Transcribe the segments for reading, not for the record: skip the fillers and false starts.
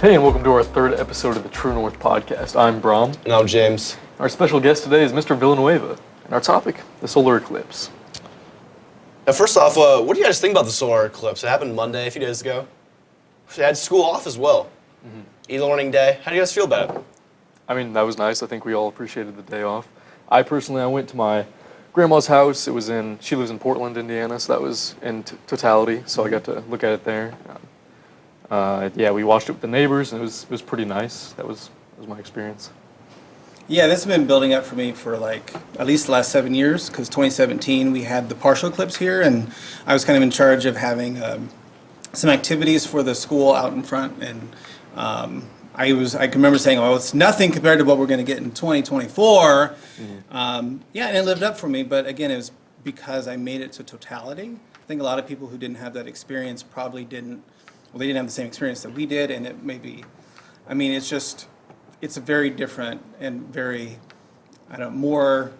Hey, and welcome to our third episode of the True North podcast. I'm Brom. And I'm James. Our special guest today is Mr. Villanueva, and our topic, the solar eclipse. Now, first off, what do you guys think about the solar eclipse? It happened Monday, a few days ago. They had school off as well. E-learning day. How do you guys feel about it? I mean, that was nice. I think we all appreciated the day off. I went to my grandma's house. She lives in Portland, Indiana, so that was in totality, so I got to look at it there. We watched it with the neighbors, and it was pretty nice. That was my experience. Yeah, this has been building up for me for at least the last 7 years, because 2017 we had the partial eclipse here, and I was kind of in charge of having some activities for the school out in front, and I can remember saying, "Oh, it's nothing compared to what we're going to get in 2024." And it lived up for me, but again, it was because I made it to totality. I think a lot of people who didn't have that experience probably didn't. Well, they didn't have the same experience that we did, and it may be, it's a very different and very, more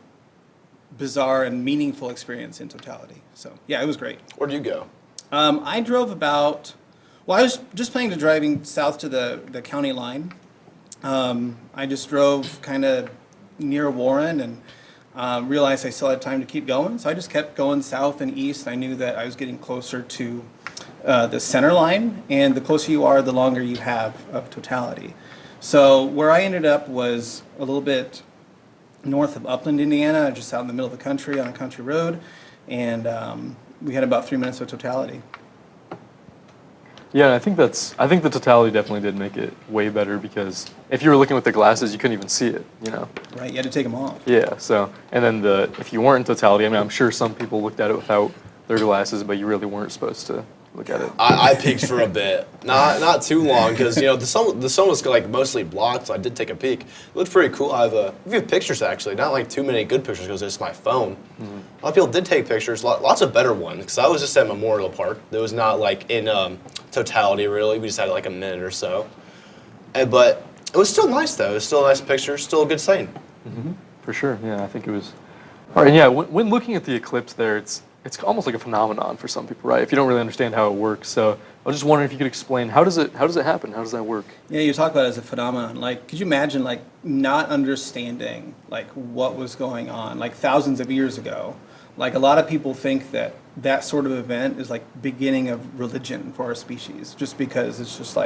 bizarre and meaningful experience in totality. So, yeah, it was great. Where'd you go? I drove I was just planning to driving south to the county line. I just drove kind of near Warren and realized I still had time to keep going, so I just kept going south and east. I knew that I was getting closer to the center line, and the closer you are, the longer you have of totality. So where I ended up was a little bit north of Upland, Indiana, just out in the middle of the country on a country road, and we had about 3 minutes of totality. Yeah, I think the totality definitely did make it way better, because if you were looking with the glasses, you couldn't even see it, Right, you had to take them off. Yeah, so, and then if you weren't in totality, I'm sure some people looked at it without their glasses, but you really weren't supposed to look at it. I peeked for a bit, not too long, because the sun was mostly blocked, so I did take a peek. It looked pretty cool. I have a few pictures actually, not too many good pictures because it's my phone. A lot of people did take pictures, lots of better ones, because I was just at Memorial Park. It was not in totality really. We just had a minute or so, but it was still nice though. It was still a nice picture, still a good sight. For sure, yeah, I think it was. All right, yeah. When looking at the eclipse, it's almost like a phenomenon for some people, right? If you don't really understand how it works. So I was just wondering if you could explain how does it happen? How does that work? Yeah, you talk about it as a phenomenon. Could you imagine not understanding what was going on thousands of years ago? A lot of people think that sort of event is beginning of religion for our species, just because it's just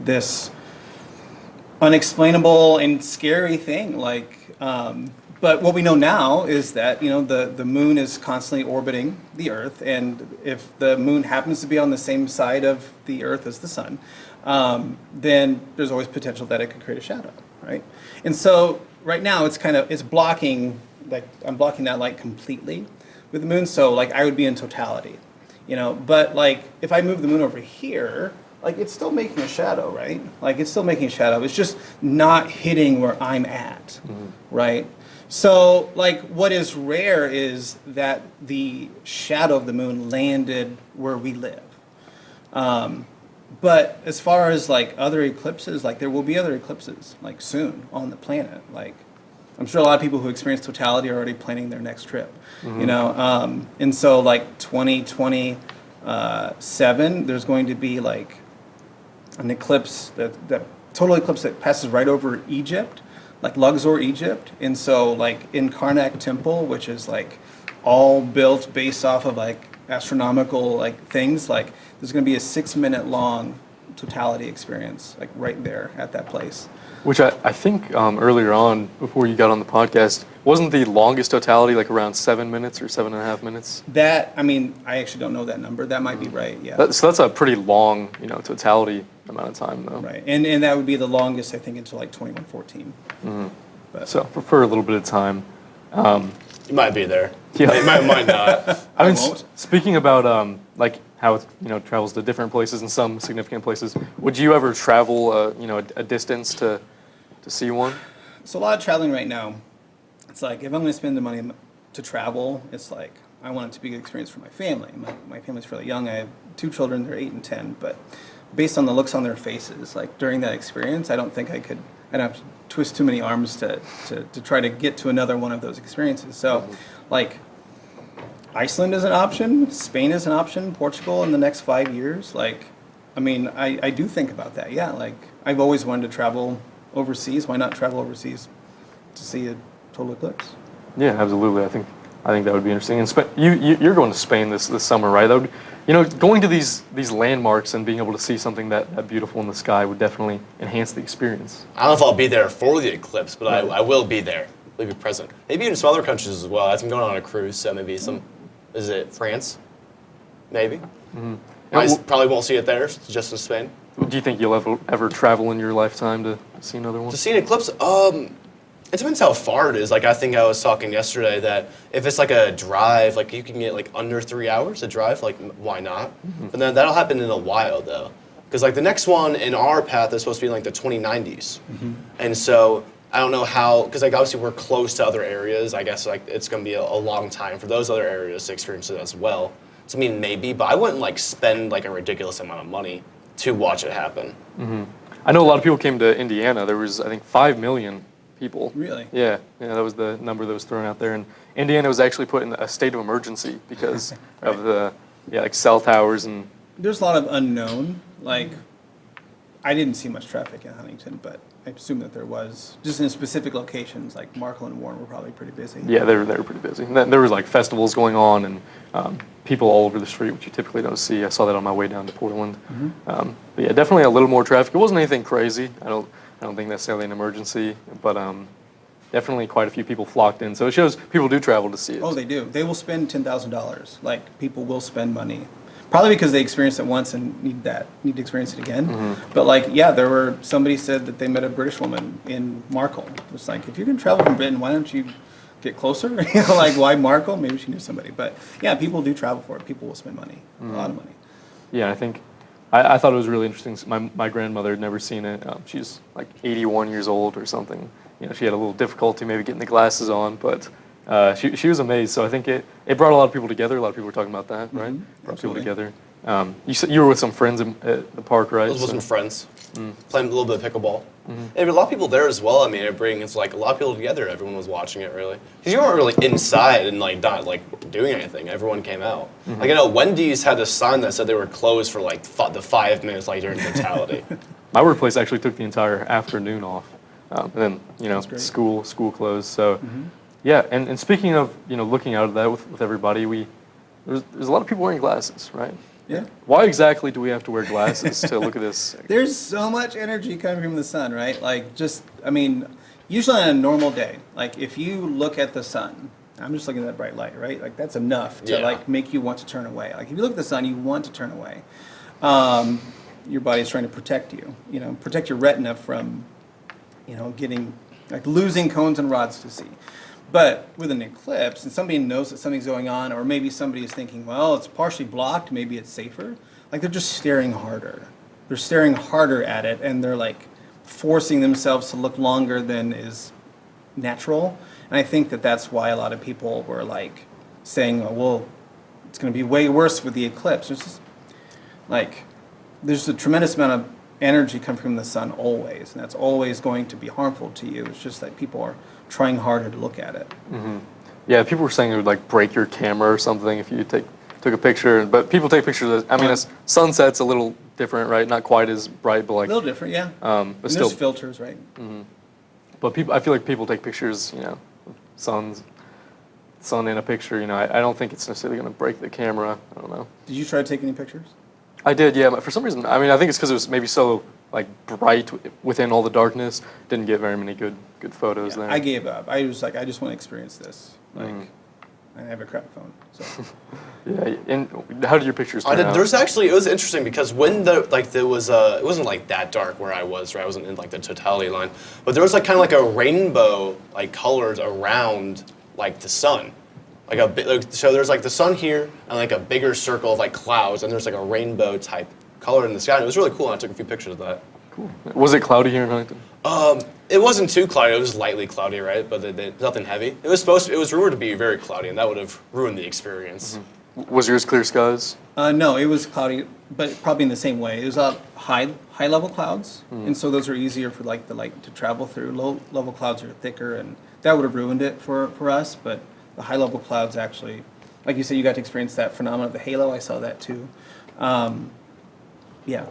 this unexplainable and scary thing. But what we know now is that the moon is constantly orbiting the Earth, and if the moon happens to be on the same side of the Earth as the sun, then there's always potential that it could create a shadow, right? And so right now it's blocking, I'm blocking that light completely with the moon, so I would be in totality, But if I move the moon over here, it's still making a shadow, right? It's still making a shadow. It's just not hitting where I'm at, right? So, what is rare is that the shadow of the moon landed where we live. But as far as other eclipses, there will be other eclipses soon on the planet. I'm sure a lot of people who experience totality are already planning their next trip. And so 2027, there's going to be an eclipse that total eclipse that passes right over Egypt. Luxor, Egypt, and so in Karnak Temple, which is all built based off of astronomical things, there's going to be a 6-minute long totality experience right there at that place. Which I think earlier on, before you got on the podcast, wasn't the longest totality around 7 minutes or 7.5 minutes? I actually don't know that number. That might be right, yeah. So that's a pretty long, totality amount of time, though. Right, and that would be the longest, I think, until 2114. So for a little bit of time. You might be there. Yeah. You might not. I mean, speaking about how it travels to different places and some significant places, would you ever travel a distance to see one? So a lot of traveling right now, it's if I'm going to spend the money to travel, it's I want it to be a good experience for my family. My family's fairly young. I have 2 children. They're 8 and 10. But based on the looks on their faces, during that experience, I don't think I'd have to twist too many arms to try to get to another one of those experiences. So, Iceland is an option. Spain is an option. Portugal in the next 5 years. I mean, I do think about that. Yeah, like I've always wanted to travel overseas. Why not travel overseas to see a total eclipse? Yeah, absolutely. I think that would be interesting. And you're going to Spain this summer, right? That would, going to these landmarks and being able to see something that beautiful in the sky would definitely enhance the experience. I don't know if I'll be there for the eclipse, but Right. I will be there. Will be present. Maybe in some other countries as well. I'm going on a cruise, so maybe is it France? Maybe. Probably won't see it there, just in Spain. Do you think you'll ever travel in your lifetime to see another one? To see an eclipse, it depends how far it is. Like I think I was talking yesterday that if it's like a drive, like you can get like under 3 hours to drive, like why not? But then that'll happen in a while though, because like the next one in our path is supposed to be in like the 2090s, and so I don't know how, because like obviously we're close to other areas. I guess like it's gonna be a long time for those other areas to experience it as well. So I mean maybe, but I wouldn't like spend like a ridiculous amount of money to watch it happen. I know a lot of people came to Indiana. There was, I think, 5 million people. Really? Yeah, that was the number that was thrown out there. And Indiana was actually put in a state of emergency because Right. of the, like cell towers and. There's a lot of unknown. Like, I didn't see much traffic in Huntington, but I assume that there was. Just in specific locations, like Markle and Warren were probably pretty busy. Yeah, they were pretty busy. And there was like festivals going on and people all over the street, which you typically don't see. I saw that on my way down to Portland. But yeah, definitely a little more traffic. It wasn't anything crazy. I don't think necessarily an emergency, but definitely quite a few people flocked in. So it shows people do travel to see it. Oh, they do. They will spend $10,000. Like, people will spend money. Probably because they experienced it once and need to experience it again. But like, yeah, somebody said that they met a British woman in Markle. It's like, if you're going to travel from Britain, why don't you get closer? Like, why Markle? Maybe she knew somebody. But yeah, people do travel for it. People will spend money, a lot of money. Yeah, I think I thought it was really interesting. My grandmother had never seen it. She's like 81 years old or something. She had a little difficulty maybe getting the glasses on, but she was amazed. So I think it brought a lot of people together. A lot of people were talking about that, right? Brought people together. You said you were with some friends at the park, right? I was with some friends, playing a little bit of pickleball. And a lot of people there as well. I mean, it brings like a lot of people together. Everyone was watching it really, because you weren't really inside and like not like doing anything. Everyone came out. Like I know Wendy's had a sign that said they were closed for like the 5 minutes like during totality. My workplace actually took the entire afternoon off, and then school closed. So yeah, and speaking of looking out of that with everybody, there's a lot of people wearing glasses, right? Yeah. Why exactly do we have to wear glasses to look at this? There's so much energy coming from the sun, right? Like, usually on a normal day, like if you look at the sun, I'm just looking at that bright light, right? Like that's enough to like make you want to turn away. Like if you look at the sun, you want to turn away. Your body's trying to protect you, protect your retina from, getting, like losing cones and rods to see. But with an eclipse, and somebody knows that something's going on, or maybe somebody is thinking, well, it's partially blocked, maybe it's safer. Like they're just staring harder. They're staring harder at it, and they're like forcing themselves to look longer than is natural. And I think that that's why a lot of people were like saying, oh, well, it's going to be way worse with the eclipse. There's a tremendous amount of energy coming from the sun always, and that's always going to be harmful to you. It's just that people are trying harder to look at it. Yeah, people were saying it would like break your camera or something if you took a picture. But people take pictures. Sunset's a little different, right? Not quite as bright, but like A little different, yeah. but And still. there's filters, right? But I feel like people take pictures. Sun in a picture. I don't think it's necessarily going to break the camera. I don't know. Did you try to take any pictures? I did, yeah. But for some reason, I think it's because it was maybe so like bright within all the darkness. Didn't get very many good photos there. I gave up. I was like, I just want to experience this. I have a crap phone, so. Yeah, and how did your pictures turn out? It was interesting because when there was it wasn't like that dark where I was, right? I wasn't in like the totality line, but there was like kind of like a rainbow like colors around like the sun, so there's like the sun here and like a bigger circle of like clouds, and there's like a rainbow type color in the sky. And it was really cool. And I took a few pictures of that. Cool. Was it cloudy here in Huntington? It wasn't too cloudy. It was lightly cloudy, right? But nothing heavy. It was rumored to be very cloudy, and that would have ruined the experience. Was yours clear skies? No, it was cloudy, but probably in the same way. It was high level clouds, and so those are easier for like the light to travel through. Low level clouds are thicker, and that would have ruined it for us. But the high level clouds actually, like you said, you got to experience that phenomenon of the halo. I saw that too. Yeah.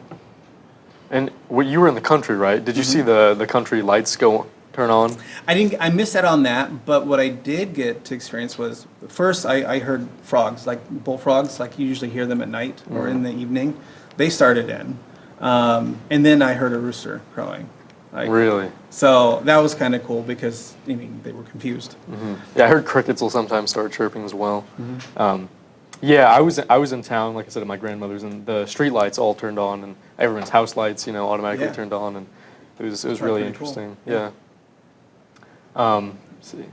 And you were in the country, right? Did you see the country lights turn on? I missed out on that, but what I did get to experience was, first I heard frogs, like bullfrogs, like you usually hear them at night or in the evening. They started in. And then I heard a rooster crowing. Like, Really? So that was kind of cool because, I mean, they were confused. Yeah, I heard crickets will sometimes start chirping as well. Yeah, I was in town, like I said, at my grandmother's, and the street lights all turned on, and everyone's house lights, automatically Yeah. turned on, and it was That's really pretty cool. interesting. Yeah. Yeah. Let's see.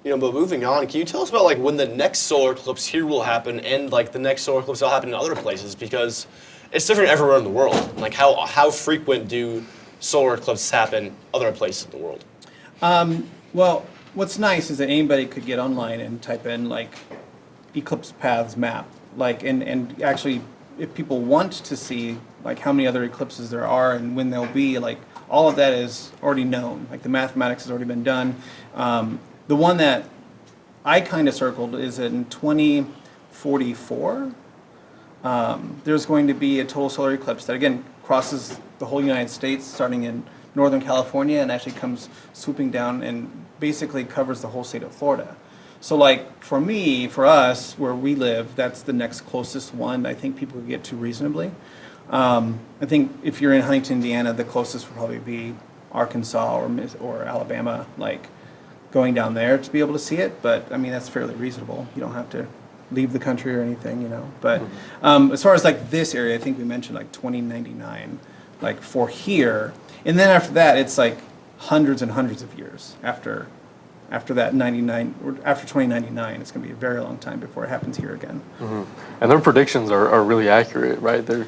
But moving on, can you tell us about like when the next solar eclipse here will happen and like the next solar eclipse will happen in other places, because it's different everywhere in the world. Like how frequent do solar eclipses happen other places in the world? Well, what's nice is that anybody could get online and type in like eclipse paths map, like and actually if people want to see like how many other eclipses there are and when they'll be, like all of that is already known. Like the mathematics has already been done. The one that I kind of circled is in 2044. There's going to be a total solar eclipse that again crosses the whole United States, starting in Northern California, and actually comes swooping down and basically covers the whole state of Florida. So like for us, where we live, that's the next closest one I think people could get to reasonably. I think if you're in Huntington, Indiana, the closest would probably be Arkansas or Alabama, like going down there to be able to see it. But I mean, that's fairly reasonable. You don't have to leave the country or anything, But as far as like this area, I think we mentioned like 2099, like for here. And then after that, it's like hundreds and hundreds of years after that 99, or after 2099. It's going to be a very long time before it happens here again. And their predictions are really accurate, right? They're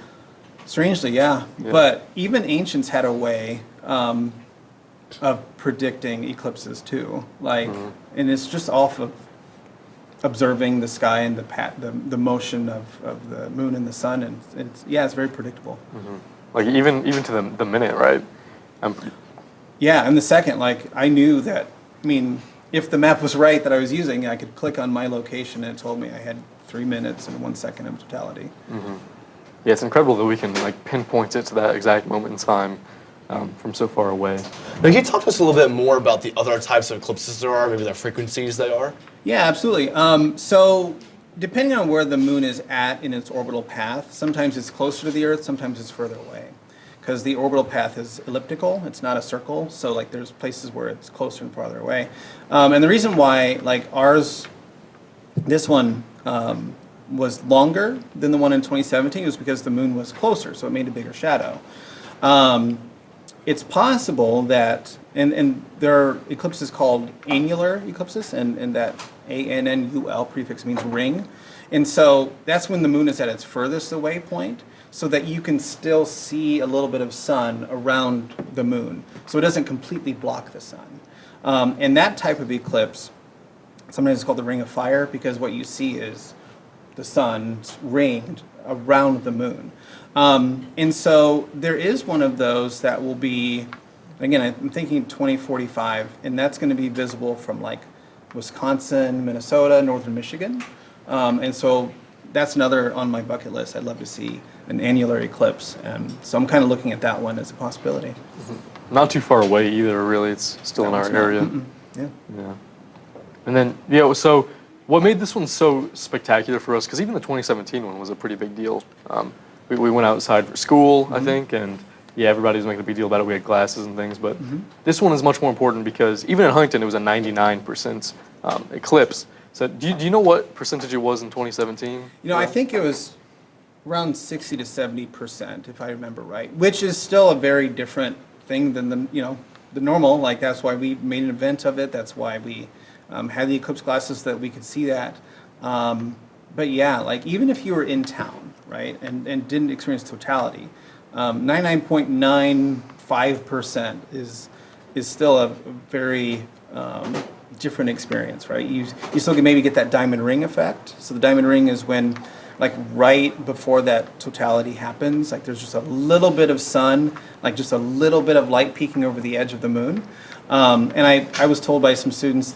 Strangely, yeah. But even ancients had a way of predicting eclipses too. Like, and it's just off of observing the sky and the motion of the moon and the sun, and it's very predictable. like even to the minute, right? Yeah, and the second, like I knew that. I mean, if the map was right that I was using, I could click on my location and it told me I had 3 minutes and 1 second of totality. Yeah, it's incredible that we can like pinpoint it to that exact moment in time from so far away. Now, can you talk to us a little bit more about the other types of eclipses there are, maybe the frequencies they are? Yeah, absolutely. So depending on where the moon is at in its orbital path, sometimes it's closer to the Earth, sometimes it's further away. Because the orbital path is elliptical, it's not a circle, so like there's places where it's closer and farther away. And the reason why like this one was longer than the one in 2017 was because the moon was closer, so it made a bigger shadow. It's possible that, and there are eclipses called annular eclipses, and that ANNUL prefix means ring. And so that's when the moon is at its furthest away point, so that you can still see a little bit of sun around the moon. So it doesn't completely block the sun. And that type of eclipse, sometimes it's called the ring of fire, because what you see is the sun's ringed around the moon. And so there is one of those that will be, again, I'm thinking 2045, and that's going to be visible from like Wisconsin, Minnesota, northern Michigan. And so that's another on my bucket list. I'd love to see an annular eclipse. So I'm kind of looking at that one as a possibility. Not too far away either, really. It's still in our area. Yeah. Yeah. And then, so what made this one so spectacular for us, because even the 2017 one was a pretty big deal. We went outside for school, I think, and everybody was making a big deal about it. We had glasses and things, but this one is much more important because even in Huntington, it was a 99% eclipse. So do you know what percentage it was in 2017? I think it was around 60 to 70%, if I remember right, which is still a very different thing than the normal. Like that's why we made an event of it. That's why we had the eclipse glasses, that we could see that. But yeah, like even if you were in town, right, and didn't experience totality, 99.95% is still a very different experience, right? You still can maybe get that diamond ring effect. So the diamond ring is when, like right before that totality happens, like there's just a little bit of sun, like just a little bit of light peeking over the edge of the moon. And I was told by some students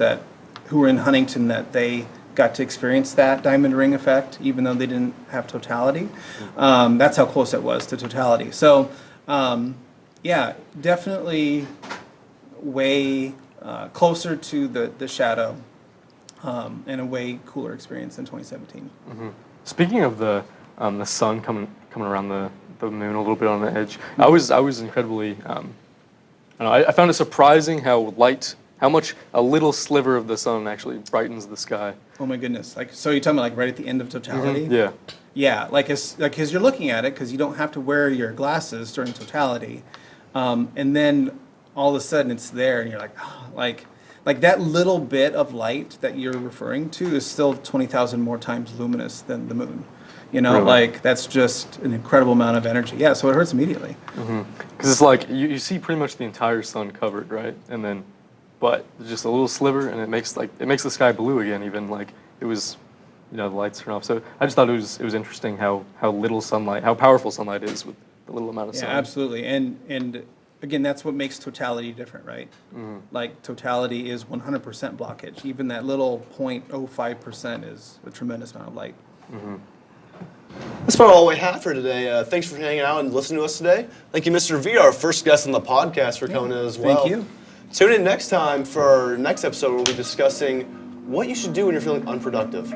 who were in Huntington that they got to experience that diamond ring effect, even though they didn't have totality. That's how close it was to totality. So, yeah, definitely way closer to the shadow, and a way cooler experience than 2017. Speaking of the sun coming around the moon a little bit on the edge, I was incredibly, I don't know, I found it surprising how much a little sliver of the sun actually brightens the sky. Oh my goodness! Like, so you're talking about like right at the end of totality? Yeah. Yeah, like as you're looking at it, because you don't have to wear your glasses during totality, and then all of a sudden it's there, and you're like, oh, like that little bit of light that you're referring to is still 20,000 more times luminous than the moon. You know, Really? like that's just an incredible amount of energy. Yeah, so it hurts immediately. Because it's like you see pretty much the entire sun covered, right? And then, but just a little sliver, and it makes the sky blue again. Even like it was, the lights turn off. So I just thought it was interesting how little sunlight, how powerful sunlight is with the little amount of sun. Yeah, absolutely. And again, that's what makes totality different, right? Like totality is 100% blockage. Even that little 0.05% is a tremendous amount of light. That's about all we have for today. Thanks for hanging out and listening to us today. Thank you, Mr. V, our first guest on the podcast, for coming in as well. Thank you. Tune in next time for our next episode where we'll be discussing what you should do when you're feeling unproductive.